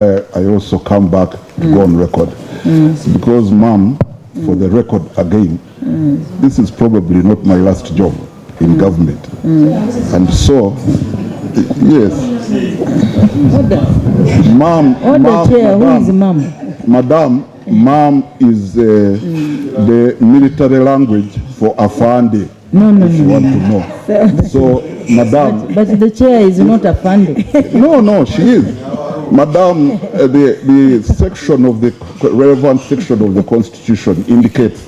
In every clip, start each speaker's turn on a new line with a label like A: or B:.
A: I also come back to go on record. Because, ma'am, for the record again, this is probably not my last job in government. And so, yes. Ma'am, Madam is the military language for Afande.
B: No.
A: If you want to know. So, Madam.
B: But the chair is not Afande.
A: No, she is. Madam, the section of the relevant section of the Constitution indicates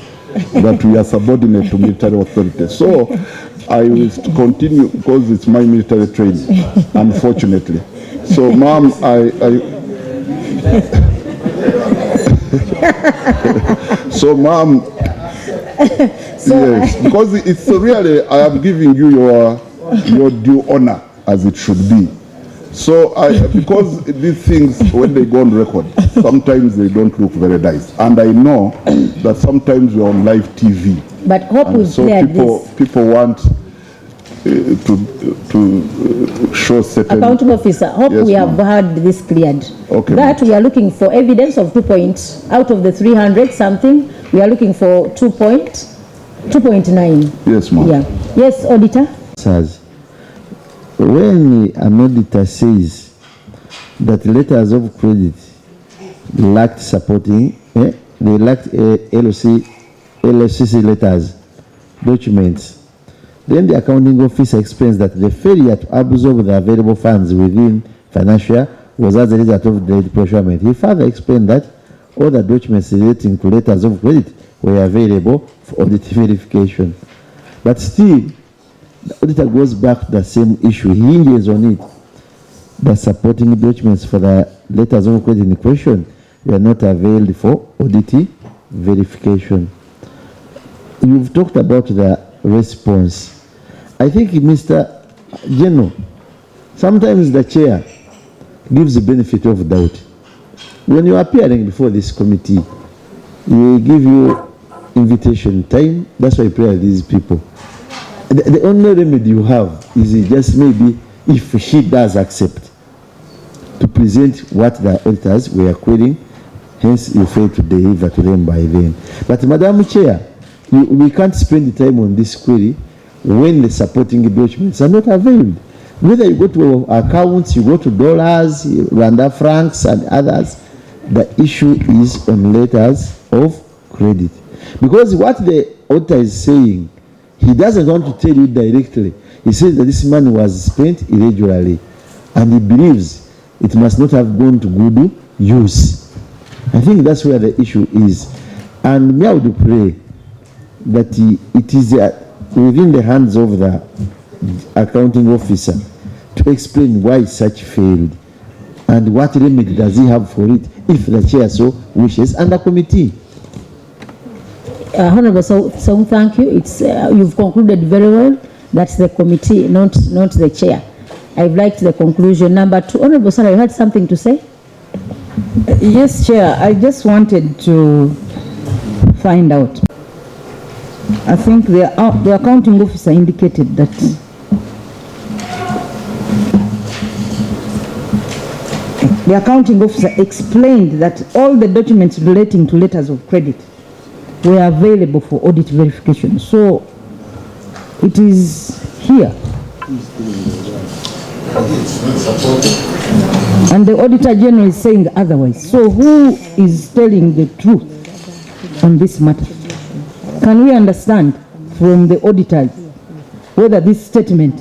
A: that we are subordinate to military authority. So I will continue because it's my military training, unfortunately. So, ma'am, so, ma'am, yes, because it's really, I am giving you your due honor as it should be. So, because these things, when they go on record, sometimes they don't look very nice. And I know that sometimes we're on live TV.
B: But hope we've cleared this.
A: People want to show certain...
B: Accountable officer, hope we have had this cleared.
A: Okay.
B: That we are looking for evidence of 2 points. Out of the 300 something, we are looking for 2.9.
A: Yes, ma'am.
B: Yeah. Yes, auditor?
C: Sirs. When an auditor says that letters of credit lacked supporting, they lacked LCC letters, documents, then the accounting officer explains that the failure to absorb the available funds within financial year was as a result of the procurement. He further explained that all the documents relating to letters of credit were available for audit verification. But still, the auditor goes back to the same issue. He hinges on it. The supporting documents for the letters of credit in question were not available for audit verification. You've talked about the response. I think, Mr. General, sometimes the chair gives the benefit of doubt. When you are appearing before this committee, we give you invitation time. That's why you pray these people. The only remedy you have is just maybe if she does accept to present what the auditors were querying, hence you fail to deliver to them by then. But Madam Chair, we can't spend the time on this query when the supporting documents are not available. Whether you go to accounts, you go to dollars, Rwanda francs and others, the issue is on letters of credit. Because what the auditor is saying, he doesn't want to tell you directly. He says that this money was spent irregularly, and he believes it must not have gone to good use. I think that's where the issue is. And me, I would pray that it is within the hands of the accounting officer to explain why such failed and what remedy does he have for it if the chair so wishes and the committee.
B: Honorable Song, thank you. It's you've concluded very well. That's the committee, not the chair. I've liked the conclusion. Number 2, Honorable Sarah, you had something to say?
D: Yes, Chair. I just wanted to find out. I think the accounting officer indicated that the accounting officer explained that all the documents relating to letters of credit were available for audit verification. So it is here. And the Auditor General is saying otherwise. So who is telling the truth on this matter? Can we understand from the auditors whether this statement,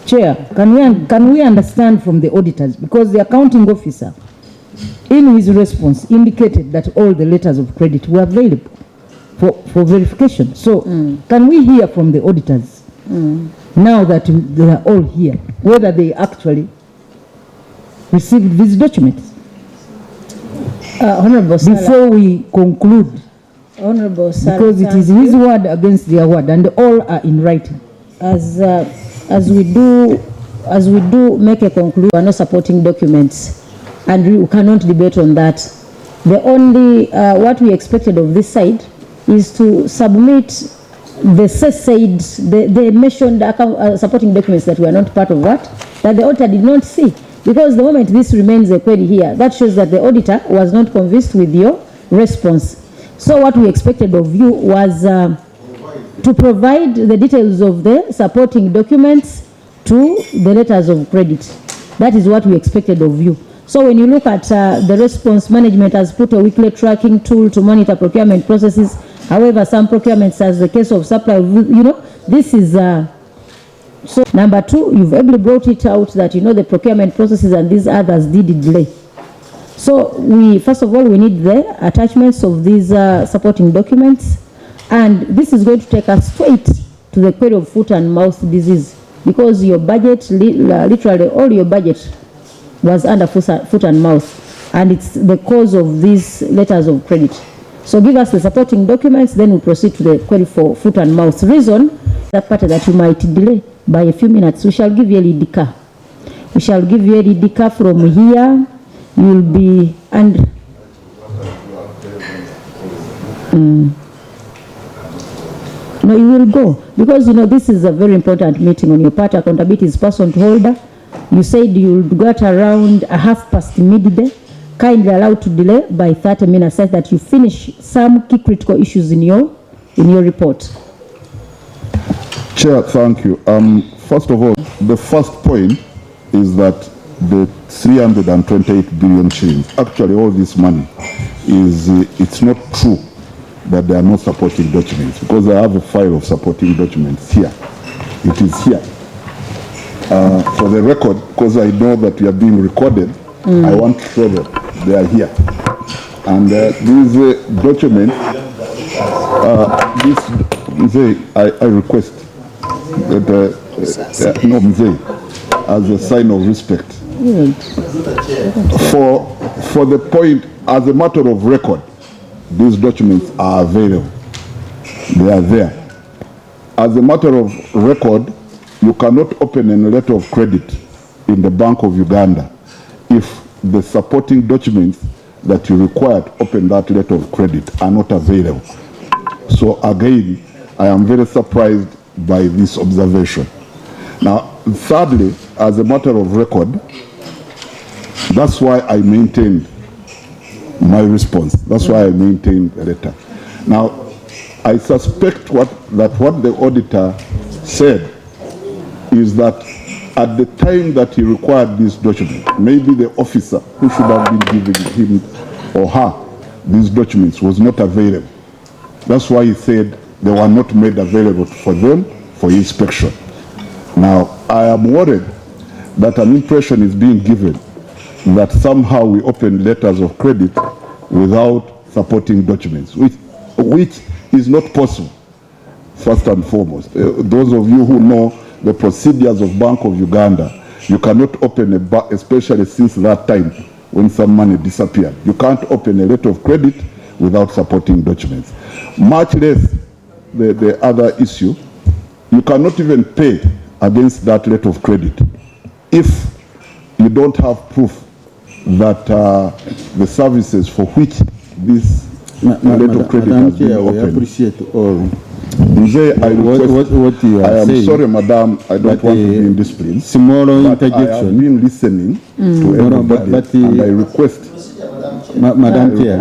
D: Chair, can we understand from the auditors? Because the accounting officer in his response indicated that all the letters of credit were available for verification. So can we hear from the auditors now that they are all here, whether they actually received these documents?
B: Honorable Sala.
D: Before we conclude,
B: Honorable Sala,
D: because it is his word against their word, and all are in writing.
B: As we do make a conclusion, we are not supporting documents, and we cannot debate on that. The only what we expected of this side is to submit the said they mentioned supporting documents that were not part of what, that the auditor did not see. Because the moment this remains a query here, that shows that the auditor was not convinced with your response. So what we expected of you was to provide the details of the supporting documents to the letters of credit. That is what we expected of you. So when you look at the response, management has put a weekly tracking tool to monitor procurement processes. However, some procurements, as the case of supply, this is so number two, you've ably brought it out that the procurement processes and these others did delay. So we, first of all, we need the attachments of these supporting documents, and this is going to take us straight to the query of foot and mouth disease, because your budget, literally all your budget was under foot and mouth, and it's the cause of these letters of credit. So give us the supporting documents, then we'll proceed to the query for foot and mouth. Reason, that part that you might delay by a few minutes, we shall give you a LDK. We shall give you a LDK from here. You will be and no, you will go, because this is a very important meeting on your part. Accountability is person holder. You said you got around past midday. Kindly allowed to delay by 30 minutes, such that you finish some key critical issues in your report.
A: Chair, thank you. First of all, the first point is that the 328 billion shillings, actually all this money is, it's not true that there are no supporting documents, because I have a file of supporting documents here. It is here. For the record, because I know that we are being recorded, I want to show them. They are here. And these documents, I request that, no, Mzee, as a sign of respect. For the point, as a matter of record, these documents are available. They are there. As a matter of record, you cannot open a letter of credit in the Bank of Uganda if the supporting documents that you require to open that letter of credit are not available. So again, I am very surprised by this observation. Now, thirdly, as a matter of record, that's why I maintained my response. That's why I maintained the letter. Now, I suspect that what the auditor said is that at the time that he required this document, maybe the officer who should have been giving him or her these documents was not available. That's why he said they were not made available for them for inspection. Now, I am worried that an impression is being given that somehow we open letters of credit without supporting documents, which is not possible, first and foremost. Those of you who know the procedures of Bank of Uganda, you cannot open a bank, especially since that time when some money disappeared. You can't open a letter of credit without supporting documents. Much less the other issue, you cannot even pay against that letter of credit if you don't have proof that the services for which this letter of credit has been opened.
E: We appreciate all.
A: I am sorry, madam, I don't want to be indisciplined.
E: Small interjection.
A: I have been listening to everybody, and I request,
E: Madam Chair.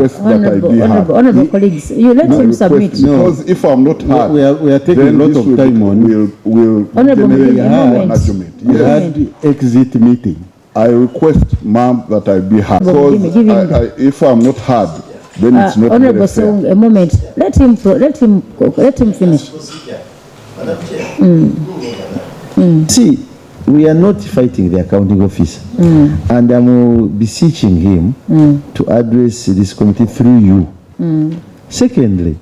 B: Honorable colleagues, you let him submit.
A: Because if I'm not heard,
E: we are taking a lot of time on.
A: We'll
B: Honorable,
A: an argument.
E: We had exit meeting.
A: I request, ma'am, that I be heard. Because if I'm not heard, then it's not
B: Honorable
A: very fair.
B: Song, a moment. Let him finish.
C: See, we are not fighting the accounting officer, and I'm beseeching him to address this committee through you. Secondly,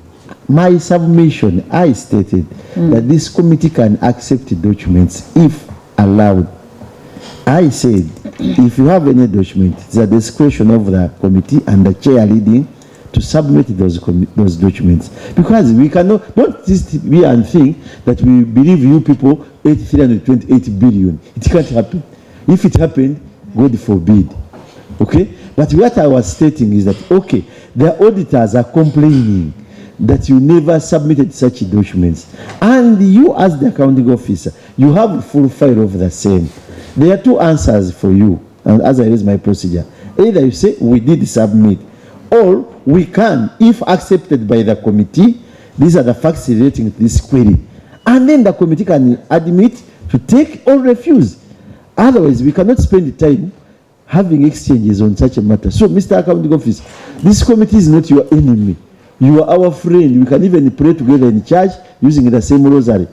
C: my submission, I stated that this committee can accept documents if allowed. I said, if you have any document, it's a discretion of the committee and the chair leading to submit those documents, because we cannot not just be and think that we believe you people 328 billion. It can't happen. If it happened, God forbid. Okay, but what I was stating is that okay, the auditors are complaining that you never submitted such documents, and you as the accounting officer, you have a full file of the same. There are two answers for you. and as I raise my procedure, either you say we did submit, or we can, if accepted by the committee, these are the facts relating to this query, and then the committee can admit to take or refuse. Otherwise, we cannot spend the time having exchanges on such a matter. So, Mr. Accounting Office, this committee is not your enemy. You are our friend. We can even pray together in church using the same rosary.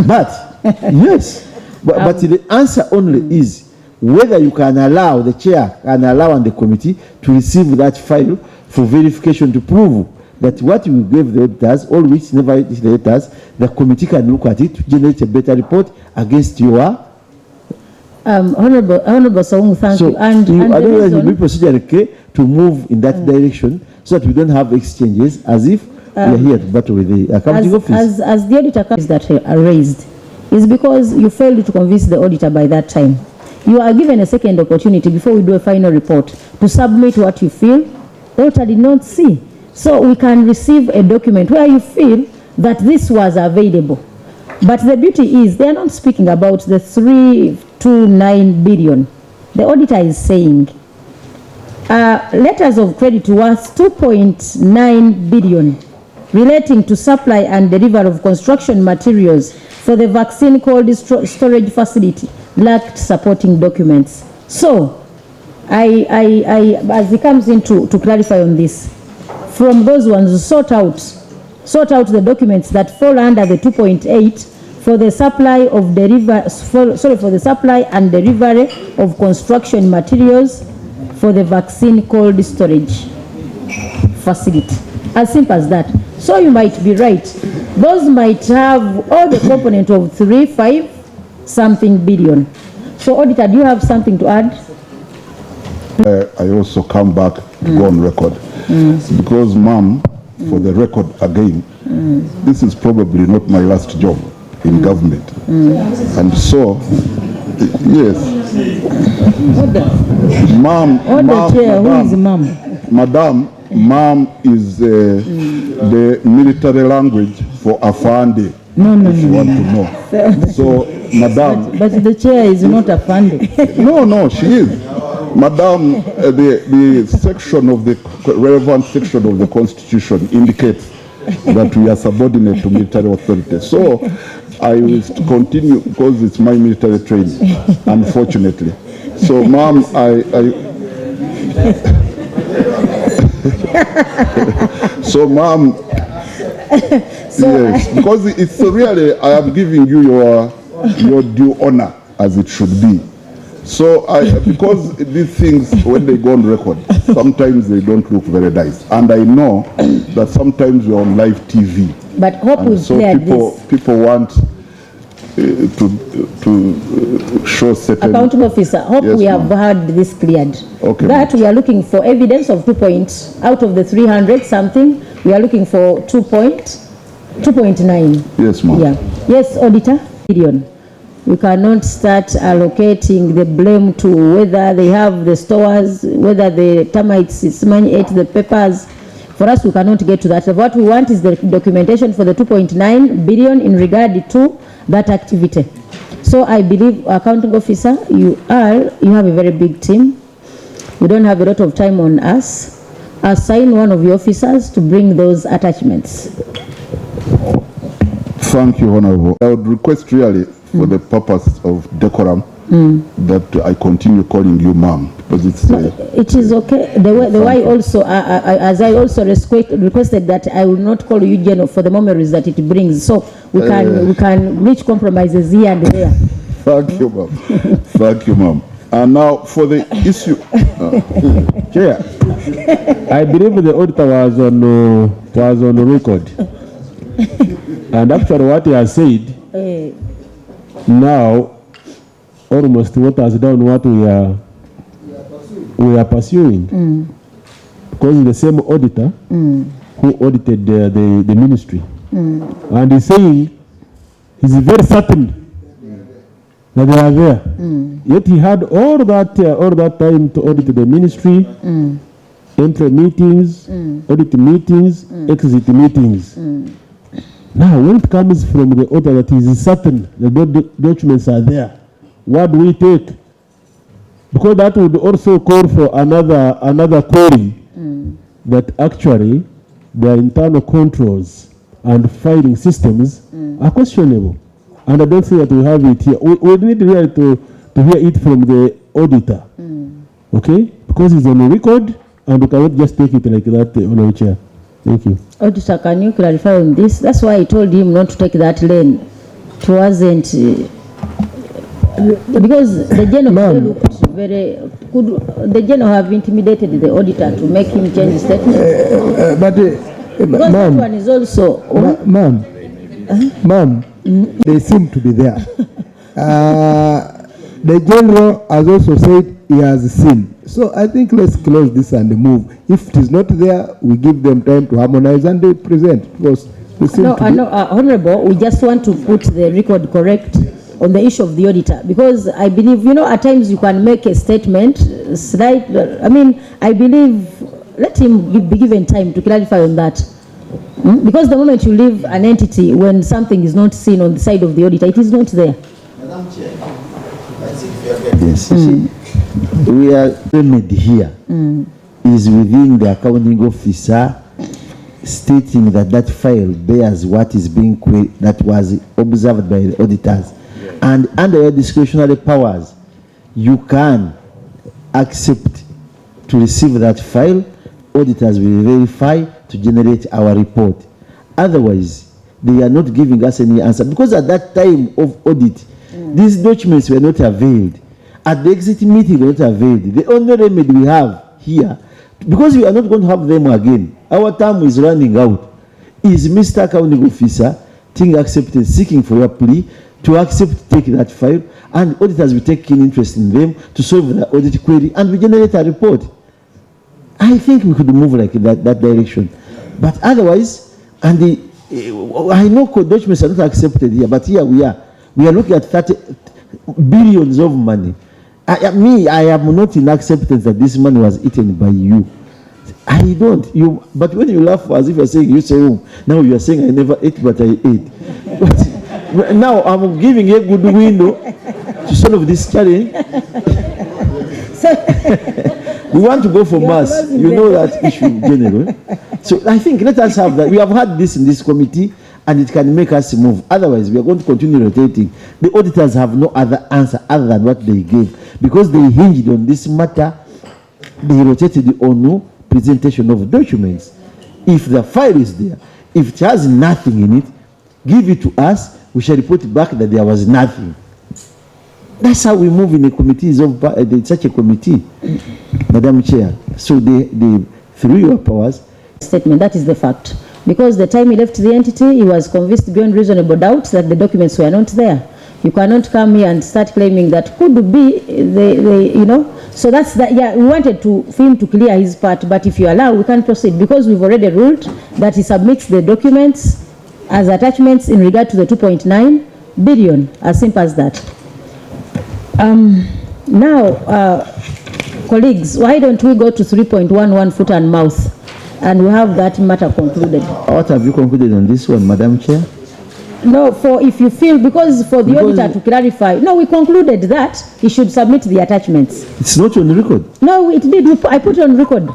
C: But, yes, but the answer only is whether you can allow, the chair can allow and the committee to receive that file for verification to prove that what you gave the editors, all which never reached the editors, the committee can look at it to generate a better report against your...
B: Honorable Saung, thank you. And
C: I
B: the
C: don't know if
B: reason-
C: we procedure to move in that direction so that we don't have exchanges as if we are here to battle with the accounting office.
B: as the auditor comes that are raised, is because you failed to convince the auditor by that time. You are given a second opportunity before we do a final report to submit what you feel the auditor did not see. So we can receive a document where you feel that this was available. But the beauty is they are not speaking about the 329 billion. The auditor is saying letters of credit worth 2.9 billion relating to supply and delivery of construction materials for the vaccine cold storage facility lacked supporting documents. So, as it comes in to clarify on this, from those ones, sort out the documents that fall under the 2.8 for the supply of for the supply and delivery of construction materials for the vaccine cold storage facility. As simple as that. So you might be right. Those might have all the component of 3.5 something billion. So auditor, do you have something to add?
A: I also come back to go on record. Because, ma'am, for the record again, this is probably not my last job in government. And so, yes. Ma'am,
D: Who is ma'am?
A: Ma'am is the military language for afande.
D: No,
A: if you want to know. So, madam.
D: But the chair is not a fund.
A: No, she is. Madam, the section of the relevant section of the Constitution indicates that we are subordinate to military authority. So I will continue because it's my military training, unfortunately. So, ma'am, so, ma'am, yes, because it's really, I am giving you your due honor as it should be. So, because these things, when they go on record, sometimes they don't look very nice. And I know that sometimes we're on live TV.
B: But hope we've
A: so
B: cleared this.
A: people want to show certain...
B: Accounting officer, hope
A: Yes,
B: we have
A: ma'am.
B: had this cleared.
A: Okay,
B: That we are looking for evidence of 2 points. Out of the 300 something, we are looking for 2.9.
A: Yes, ma'am.
B: Yeah. Yes, auditor? Billion. We cannot start allocating the blame to whether they have the stores, whether the termites ate the papers. For us, we cannot get to that. What we want is the documentation for the 2.9 billion in regard to that activity. So I believe, accounting officer, you have a very big team. We don't have a lot of time on us. Assign one of your officers to bring those attachments.
A: Thank you, Honorable. I would request really, for the purpose of decorum, that I continue calling you ma'am, because it's...
B: it is okay. The way also, as I also requested that I will not call you General for the memories that it brings. So we can reach compromises here and there.
A: Thank you, ma'am. Thank you, ma'am. And now for the issue...
F: Chair, I believe the auditor was on record. And actually what he has said, now almost what has done what we are pursuing. Because the same auditor who audited the ministry. And he's saying he's very certain that they are there. Yet he had all that time to audit the ministry, enter meetings, audit meetings, exit meetings. Now, when it comes from the auditor that is certain the documents are there, what do we take? Because that would also call for another query that actually their internal controls and filing systems are questionable. And I don't think that we have it here. We need really to hear it from the auditor. Okay? Because it's on the record and we cannot just take it like that on our chair. Thank you.
B: Auditor, can you clarify on this? That's why I told him not to take that lane. It wasn't because the general looked very could the general have intimidated the auditor to make him change his statement. Because that one is also
G: ma'am, they seem to be there. The general has also said he has seen. So I think let's close this and move. If it is not there, we give them time to harmonize and they present. Because
B: Honorable, we just want to put the record correct on the issue of the auditor, because I believe, at times you can make a statement, I believe, let him be given time to clarify on that. Because the moment you leave an entity when something is not seen on the side of the auditor, it is not there.
C: Madam Chair, yes. We are remedy here is within the accounting officer stating that file bears what is being that was observed by the auditors. And under your discretionary powers, you can accept to receive that file. Auditors will verify to generate our report. Otherwise, they are not giving us any answer. Because at that time of audit, these documents were not availed. At the exit meeting, they were not availed. The only remedy we have here, because we are not going to have them again, our term is running out, is Mr. Accounting Officer, thing accepted, seeking for your plea, to accept, take that file, and auditors will take keen interest in them to solve the audit query, and we generate a report. I think we could move like that direction. But otherwise, and I know documents are not accepted here, but here we are. We are looking at 30 billions of money. I am not in acceptance that this money was eaten by you. I don't. But when you laugh as if you're saying, you say, oh, now you are saying I never ate, but I ate. But now I'm giving a good window to solve this challenge. We want to go for mass. You know that issue, generally. So I think let us have that. We have had this in this committee, and it can make us move. Otherwise, we are going to continue rotating. The auditors have no other answer other than what they gave. Because they hinged on this matter, they rotated on no presentation of documents. If the file is there, if it has nothing in it, give it to us, we shall report back that there was nothing. That's how we move in a committee, such a committee, Madam Chair. So they through your powers.
B: Statement, that is the fact. Because the time he left the entity, he was convinced beyond reasonable doubt that the documents were not there. You cannot come here and start claiming that could be, So that's that. Yeah, we wanted for him to clear his part, but if you allow, we can proceed because we've already ruled that he submits the documents as attachments in regard to the 2.9 billion, as simple as that. Now, colleagues, why don't we go to 3.11 foot and mouth, and we have that matter concluded.
C: What have you concluded on this one, Madam Chair?
B: No, if you feel, because for the auditor to clarify, no, we concluded that he should submit the attachments.
C: It's not on record.
B: No, it did. I put it on record.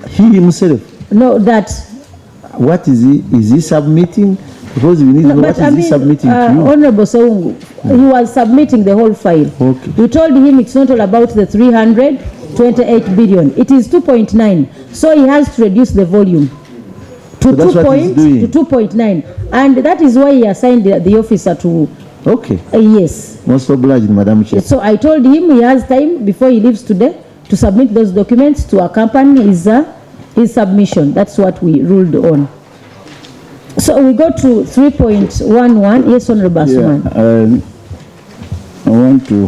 C: He himself.
B: No, that.
C: What is he? Is he submitting? Because we need to know what is he submitting to you.
B: Honorable Saungu, he was submitting the whole file.
C: Okay.
B: We told him it's not all about the 328 billion. It is 2.9. So he has to reduce the volume to 2.9. And that is why he assigned the officer to...
C: Okay.
B: Yes.
C: Most obliged, Madam Chair.
B: So I told him he has time before he leaves today to submit those documents to accompany his submission. That's what we ruled on. So we go to 3.11. Yes, Honorable Asuman.
E: I want to